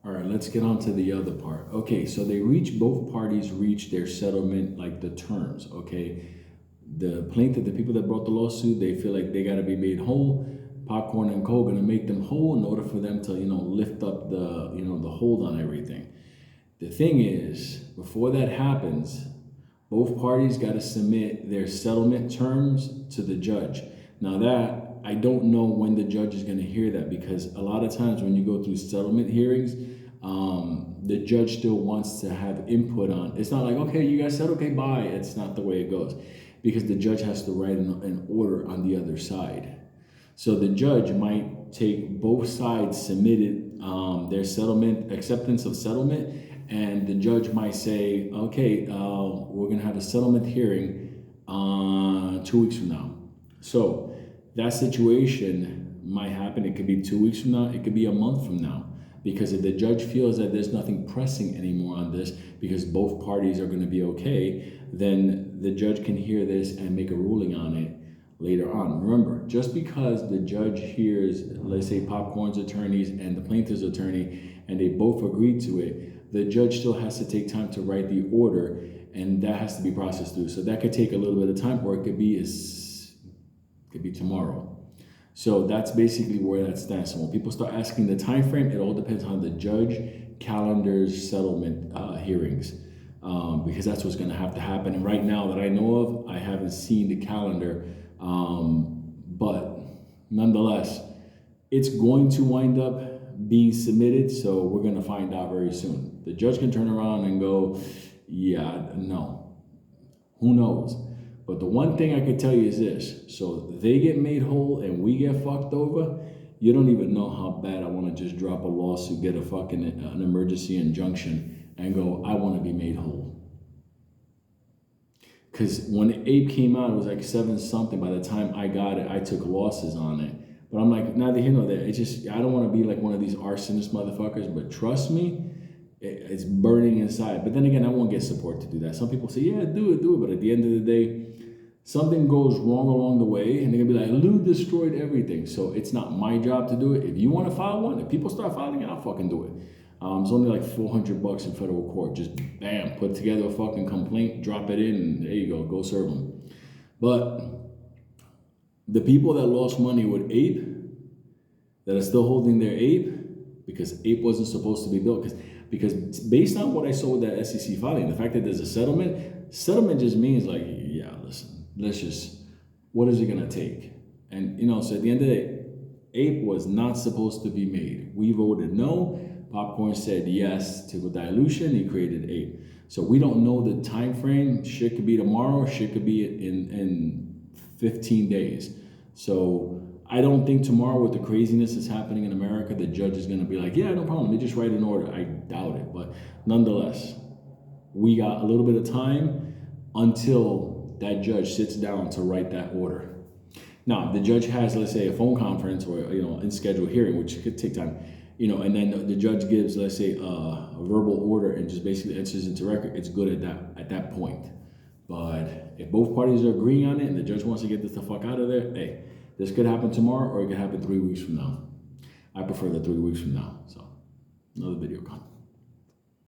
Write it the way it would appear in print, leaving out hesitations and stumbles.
All right, let's get on to the other part. Okay, so both parties reach their settlement, like the terms, okay? The plaintiff, the people that brought the lawsuit, they feel like they gotta be made whole. Popcorn and Co. gonna make them whole in order for them to, lift up the hold on everything. The thing is, before that happens, both parties gotta submit their settlement terms to the judge. Now that, I don't know when the judge is gonna hear that, because a lot of times when you go through settlement hearings, the judge still wants to have input on. It's not like, okay, you guys said, okay, bye. It's not the way it goes, because the judge has to write an order on the other side. So the judge might take both sides submitted their settlement, acceptance of settlement, and the judge might say, okay, we're gonna have a settlement hearing 2 weeks from now. So that situation might happen. It could be 2 weeks from now. It could be a month from now. Because if the judge feels that there's nothing pressing anymore on this, because both parties are going to be okay, then the judge can hear this and make a ruling on it later on. Remember, just because the judge hears, let's say, Popcorn's attorneys and the plaintiff's attorney, and they both agree to it, the judge still has to take time to write the order, and that has to be processed through. So that could take a little bit of time, or it could be tomorrow. So that's basically where that stands. So when people start asking the time frame, it all depends on the judge calendars settlement hearings, because that's what's going to have to happen. And right now that I know of, I haven't seen the calendar, but nonetheless, it's going to wind up being submitted. So we're going to find out very soon. The judge can turn around and go, yeah, no, who knows? But the one thing I can tell you is this: so they get made whole and we get fucked over. You don't even know how bad I want to just drop a lawsuit, get an emergency injunction, and go, I want to be made whole. Because when Ape came out, it was like 7 something. By the time I got it, I took losses on it. But I'm like, neither here nor there. It's just, I don't want to be like one of these arsonist motherfuckers. But trust me, it's burning inside. But then again, I won't get support to do that. Some people say, yeah, do it. But at the end of the day, something goes wrong along the way, and they're gonna be like, Lou destroyed everything. So it's not my job to do it. If you want to file one, if people start filing it, I'll fucking do it. It's only like $400 in federal court. Just bam, put together a fucking complaint, drop it in, and there you go serve them. But the people that lost money with Ape, that are still holding their Ape, because Ape wasn't supposed to be built, because based on what I saw with that SEC filing, the fact that there's a settlement just means like, yeah, listen, what is it gonna take? And so at the end of the day, Ape was not supposed to be made. We voted no. Popcorn said yes to the dilution. He created Ape. So we don't know the time frame. Shit could be tomorrow. Shit could be in 15 days. So I don't think tomorrow, with the craziness that's happening in America, the judge is gonna be like, yeah, no problem. Let me just write an order. I doubt it. But nonetheless, we got a little bit of time until that judge sits down to write that order. Now, the judge has, let's say, a phone conference or in scheduled hearing, which could take time, and then the judge gives, let's say, a verbal order and just basically enters into record. It's good at that point. But if both parties are agreeing on it and the judge wants to get this the fuck out of there, hey, this could happen tomorrow or it could happen 3 weeks from now. I prefer the 3 weeks from now. So, another video content.